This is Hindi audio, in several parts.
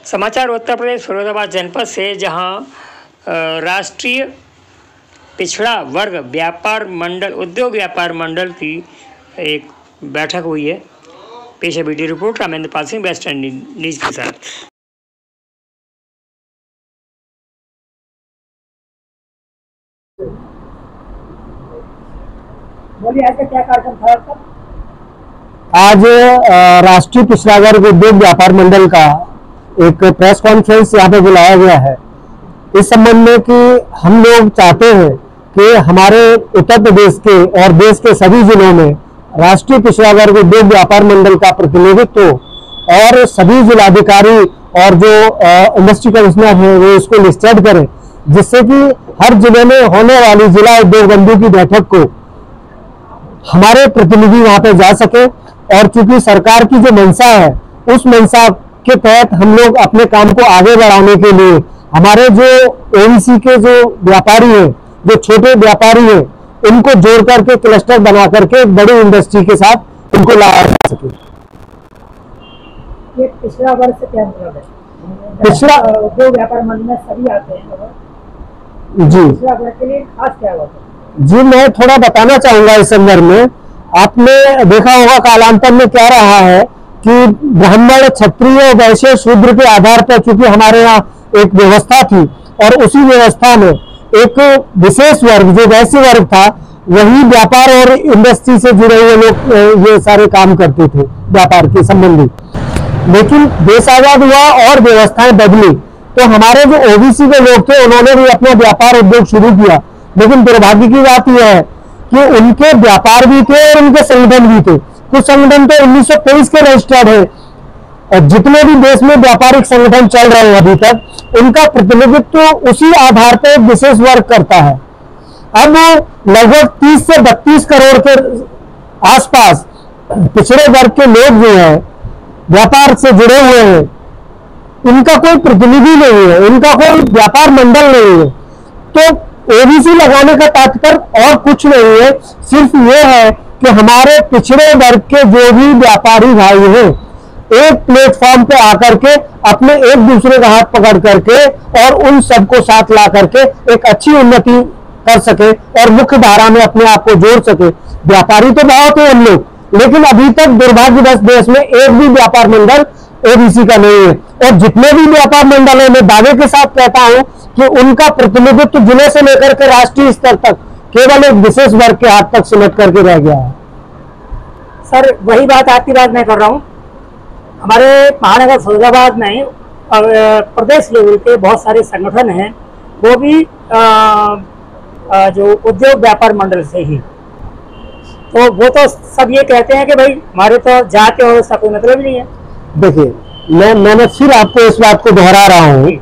समाचार उत्तर प्रदेश फिरोजाबाद जनपद से, जहां राष्ट्रीय पिछड़ा वर्ग व्यापार मंडल उद्योग व्यापार मंडल की एक बैठक हुई है। पेश है video report Ramendra Pal Singh waste news के साथ। बोलिए, ऐसा क्या कार्यक्रम था आपका? आज राष्ट्रीय पिछड़ा वर्ग उद्योग व्यापार मंडल का एक प्रेस कॉन्फ्रेंस यहाँ पे बुलाया गया है इस संबंध में कि हम लोग चाहते हैं कि हमारे उत्तर प्रदेश के और देश के सभी जिलों में राष्ट्रीय पिछड़ा वर्ग उद्योग व्यापार मंडल का प्रतिनिधित्व हो और सभी जिलाधिकारी और जो इंडस्ट्री कमिश्नर है वो इसको लिस्टेड करें, जिससे कि हर जिले में होने वाली जिला उद्योग बंधु की बैठक को हमारे प्रतिनिधि वहां पे जा सके। और चूंकि सरकार की जो मंशा है उस मंशा के तहत हम लोग अपने काम को आगे बढ़ाने के लिए हमारे जो ओबीसी के जो व्यापारी हैं, जो छोटे व्यापारी हैं, उनको जोड़ करके क्लस्टर बना करके बड़ी इंडस्ट्री के साथ उनको लाया जा सके। ये पिछड़ा वर्ग से क्या मतलब है? पिछड़ा उद्योग व्यापार मंडल में सभी आते हैं जी, पिछड़ा वर्ग के लिए खास क्या होता है? जी मैं थोड़ा बताना चाहूंगा इस संदर्भ में। आपने देखा होगा कालांतर में क्या रहा है कि ब्राह्मण, क्षत्रिय, वैश्य, शूद्र के आधार पर चूंकि हमारे यहाँ एक व्यवस्था थी और उसी व्यवस्था में एक विशेष वर्ग जो वैश्य वर्ग था वही व्यापार और इंडस्ट्री से जुड़े हुए लोग ये सारे काम करते थे व्यापार के संबंधी। लेकिन देश आजाद हुआ और व्यवस्थाएं बदली तो हमारे जो ओबीसी के लोग थे उन्होंने भी अपना व्यापार उद्योग शुरू किया। लेकिन दुर्भाग्य की बात यह है कि उनके व्यापार भी थे और उनके संगठन भी थे। कुछ संगठन तो 1923 के रजिस्टर्ड है और जितने भी देश में व्यापारिक संगठन चल रहे हैं अभी तक उनका प्रतिनिधित्व उसी आधार पर विशेष वर्ग करता है। अब लगभग 30 से 32 करोड़ के आसपास पिछड़े वर्ग के लोग जो हैं व्यापार से जुड़े हुए हैं, इनका कोई प्रतिनिधि नहीं है, इनका कोई व्यापार मंडल नहीं है। तो ओबीसी लगाने का तात्पर्य और कुछ नहीं है, सिर्फ ये है कि हमारे पिछड़े वर्ग के जो भी व्यापारी भाई हैं एक प्लेटफॉर्म पे आकर के अपने एक दूसरे का हाथ पकड़ करके और उन सबको साथ ला करके एक अच्छी उन्नति कर सके और मुख्य धारा में अपने आप को जोड़ सके। व्यापारी तो बहुत है हम लोग, लेकिन अभी तक दुर्भाग्यवश देश में एक भी व्यापार मंडल ओबीसी का नहीं है। और जितने भी व्यापार मंडल है मैं दावे के साथ कहता हूं कि उनका प्रतिनिधित्व जिले से लेकर के राष्ट्रीय स्तर तक केवल एक विशेष वर्ग के हाथ तक सिमट करके रह गया है। सर, वही बात आपकी बात मैं कर रहा हूँ। हमारे महानगर फिरोजाबाद में प्रदेश लेवल के बहुत सारे संगठन हैं, वो भी जो उद्योग व्यापार मंडल से ही, तो वो तो सब ये कहते हैं कि भाई हमारे तो जाति और उसका कोई मतलब नहीं है। देखिए, मैंने फिर आपको इस बात को दोहरा रहा हूँ,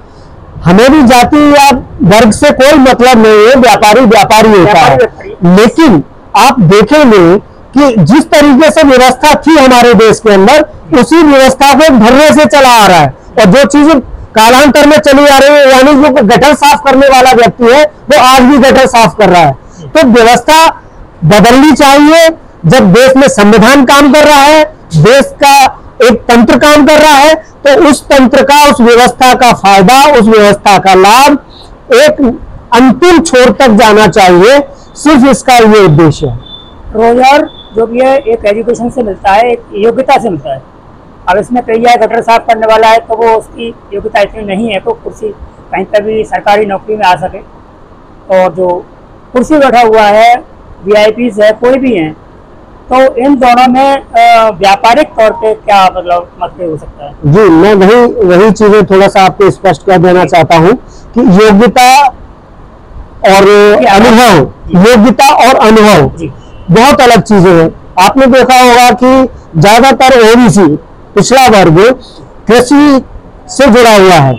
हमें भी जाति या वर्ग से कोई मतलब नहीं है, व्यापारी व्यापारी होता है। लेकिन आप देखेंगे कि जिस तरीके से व्यवस्था थी हमारे देश के अंदर उसी व्यवस्था को धरने से चला आ रहा है और जो चीजें कालांतर में चली आ रही है, यानी जो गटर साफ करने वाला व्यक्ति है वो आज भी गटर साफ कर रहा है। तो व्यवस्था बदलनी चाहिए। जब देश में संविधान काम कर रहा है, देश का एक तंत्र काम कर रहा है, तो उस तंत्र का, उस व्यवस्था का फायदा, उस व्यवस्था का लाभ एक अंतिम छोर तक जाना चाहिए। सिर्फ इसका ये उद्देश्य है। रोजगार जो भी है एक एजुकेशन से मिलता है, एक योग्यता से मिलता है। अब इसमें कही जाए गटर साफ करने वाला है तो वो उसकी योग्यता इतनी नहीं है तो कुर्सी कहीं पर भी सरकारी नौकरी में आ सके। और जो कुर्सी बैठा हुआ है, वीआईपीज है, कोई भी है, तो इन दोनों में व्यापारिक तौर पे क्या मतलब मतभेद हो सकता है? जी, मैं वही चीजें थोड़ा सा आपको स्पष्ट कर देना चाहता हूँ कि योग्यता और अनुभव, योग्यता और अनुभव बहुत अलग चीजें हैं। आपने देखा होगा कि ज्यादातर ओबीसी पिछड़ा वर्ग कृषि से जुड़ा हुआ है।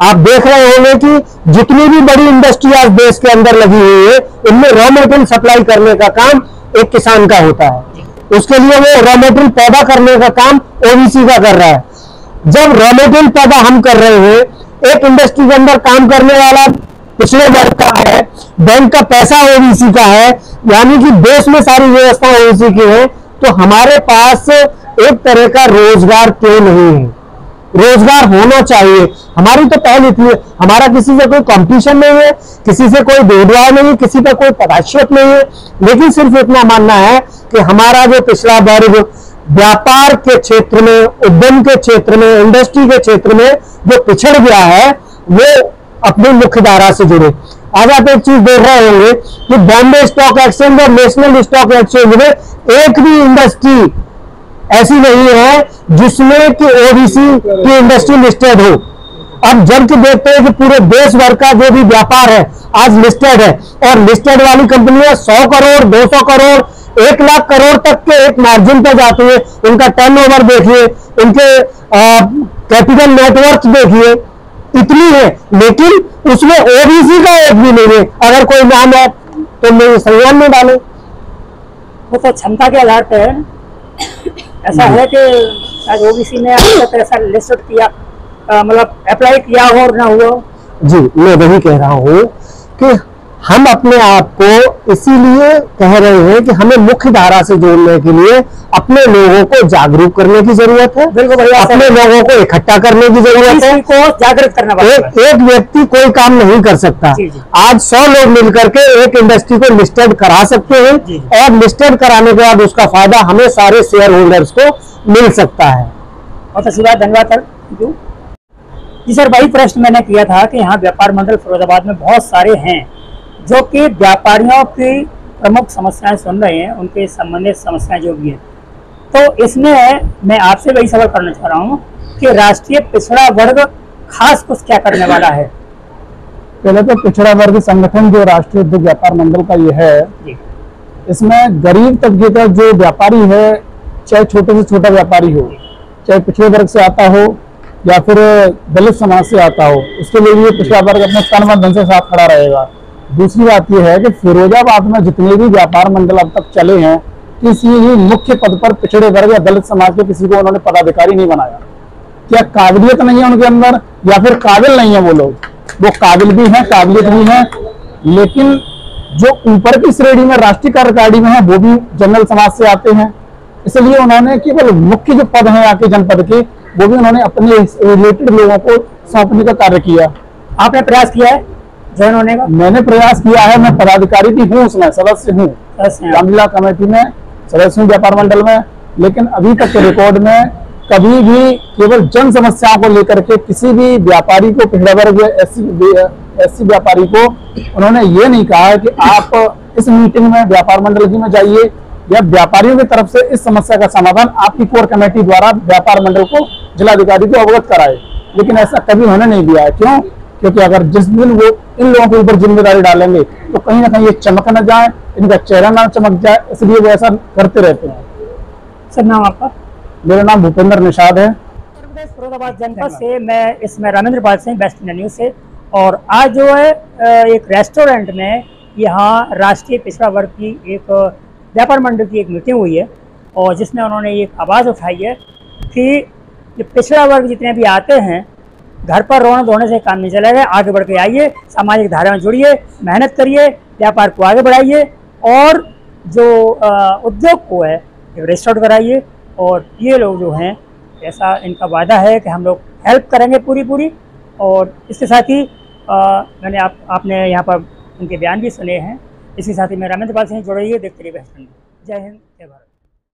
आप देख रहे होंगे कि जितनी भी बड़ी इंडस्ट्री आज देश के अंदर लगी हुई है उनमें रॉ मटेरियल सप्लाई करने का काम एक किसान का होता है। उसके लिए वो रॉ मटेरियल पैदा करने का काम ओबीसी का कर रहा है। जब रॉ मटेरियल पैदा हम कर रहे हैं, एक इंडस्ट्री के अंदर काम करने वाला पिछड़े वर्ग का है, बैंक का पैसा ओबीसी का है, यानी कि देश में सारी व्यवस्था ओबीसी की है, तो हमारे पास एक तरह का रोजगार क्यों नहीं है? रोजगार होना चाहिए। हमारी तो पहल थी, हमारा किसी से कोई कंपटीशन नहीं है, किसी से कोई भेदभाव नहीं है, किसी का कोई पक्षपात नहीं है, लेकिन सिर्फ इतना मानना है कि हमारा जो पिछड़ा वर्ग व्यापार के क्षेत्र में, उद्यम के क्षेत्र में, इंडस्ट्री के क्षेत्र में जो पिछड़ गया है वो अपनी मुख्य धारा से जुड़े। आज आप एक चीज देख रहे होंगे कि बॉम्बे स्टॉक एक्सचेंज और नेशनल स्टॉक एक्सचेंज में एक भी इंडस्ट्री ऐसी नहीं है जिसमें कि ओबीसी की इंडस्ट्री लिस्टेड हो। अब जब कि देखते हैं कि पूरे देश भर का जो भी व्यापार है आज लिस्टेड है, और लिस्टेड वाली कंपनियां 100 करोड़ 200 करोड़ 1 लाख करोड़ तक के एक मार्जिन पर जाती है। उनका टर्नओवर देखिए, उनके कैपिटल नेटवर्थ देखिए, इतनी है, लेकिन उसमें ओबीसी का एक भी नहीं है। अगर कोई नाम है तो मेरे संज्ञान में डाले। वो तो क्षमता के आधार पर है। ऐसा है कि आज ओबीसी ने ऐसा लिस्ट किया, मतलब अप्लाई किया हो और ना हुआ। जी, मैं वही कह रहा हूँ कि हम अपने आप को इसीलिए कह रहे हैं कि हमें मुख्य धारा से जोड़ने के लिए अपने लोगों को जागरूक करने की जरूरत है। बिल्कुल भैया, अपने लोगों को इकट्ठा करने की जरूरत है, को जागृत करना पड़ेगा। एक व्यक्ति कोई काम नहीं कर सकता। जी, जी। आज 100 लोग मिलकर के एक इंडस्ट्री को लिस्टेड करा सकते हैं, जी। और लिस्टेड कराने के बाद उसका फायदा हमें सारे शेयर होल्डर्स को मिल सकता है। बहुत अच्छी बात, धन्यवाद सर। जी सर, वही प्रश्न मैंने किया था कि यहाँ व्यापार मंडल फिरोजाबाद में बहुत सारे हैं जो कि व्यापारियों की प्रमुख समस्याएं सुन रहे हैं, उनके संबंधित समस्याएं जो भी हैं। तो इसमें मैं आपसे वही सवाल करना चाह रहा हूँ कि राष्ट्रीय पिछड़ा वर्ग खास कुछ क्या करने वाला है। पहले तो पिछड़ा वर्ग संगठन जो राष्ट्रीय उद्योग व्यापार मंडल का ये है, इसमें गरीब तबके का जो व्यापारी है, चाहे छोटे से छोटा व्यापारी हो, चाहे पिछड़े वर्ग से आता हो या फिर दलित समाज से आता हो, उसके लिए ये पिछड़ा वर्ग अपने तन मन धन से साथ खड़ा रहेगा। दूसरी बात यह है कि फिरोजाबाद में जितने भी व्यापार मंडल अब तक चले हैं, किसी भी मुख्य पद पर पिछड़े वर्ग या दलित समाज के किसी को उन्होंने पदाधिकारी नहीं बनाया। क्या काबिलियत नहीं है उनके अंदर, या फिर काबिल नहीं है वो लोग? वो काबिल भी हैं, काबिलियत भी है, लेकिन जो ऊपर की श्रेणी में राष्ट्रीय कार्यकारिणी में है वो भी जनरल समाज से आते हैं। इसलिए उन्होंने केवल मुख्य जो पद हैं आके जनपद के, वो भी उन्होंने अपने रिलेटेड लोगों को सौंपने का कार्य किया। आपने प्रयास किया है ज्वाइन होने का? मैंने प्रयास किया है, मैं पदाधिकारी भी हूँ, उसमें सदस्य हूँ, जिला कमेटी में सदस्य हूँ व्यापार मंडल में, लेकिन अभी तक के रिकॉर्ड में कभी भी केवल जन समस्याओं को लेकर के किसी भी व्यापारी को, पिछड़ा वर्ग एससी व्यापारी को उन्होंने ये नहीं कहा है कि आप इस मीटिंग में व्यापार मंडल की में जाइए, या व्यापारियों की तरफ से इस समस्या का समाधान आपकी कोर कमेटी द्वारा व्यापार मंडल को, जिलाधिकारी को अवगत कराए। लेकिन ऐसा कभी होने नहीं दिया है। क्यों? क्योंकि अगर जिस दिन वो इन लोगों के ऊपर जिम्मेदारी डालेंगे तो कहीं ना कहीं ये चमक न जाए, इनका चेहरा ना चमक जाए, इसलिए वो ऐसा करते रहते हैं। सर, नाम आपका? मेरा नाम भूपेंद्र निषाद है। उत्तर प्रदेश फिरोजाबाद जनपद से मैं इसमें Ramendra Pal Singh, best India news से। और आज जो है एक रेस्टोरेंट में यहाँ राष्ट्रीय पिछड़ा वर्ग की एक व्यापार मंडल की एक मीटिंग हुई है, और जिसमें उन्होंने एक आवाज़ उठाई है कि पिछड़ा वर्ग जितने भी आते हैं, घर पर रोने धोने से काम नहीं चलेगा, आगे बढ़ के आइए, सामाजिक धारा में जुड़िए, मेहनत करिए, व्यापार को आगे बढ़ाइए, और जो उद्योग को है रेस्टोरेंट कराइए। और ये लोग जो हैं, ऐसा इनका वादा है कि हम लोग हेल्प करेंगे पूरी। और इसके साथ ही मैंने आपने यहाँ पर उनके बयान भी सुने हैं। इसके साथ ही मैं रामेंद्र पाल सिंह जुड़ रही है, देखते रहिए बेस्ट इंडिया। जय हिंद, जय भारत।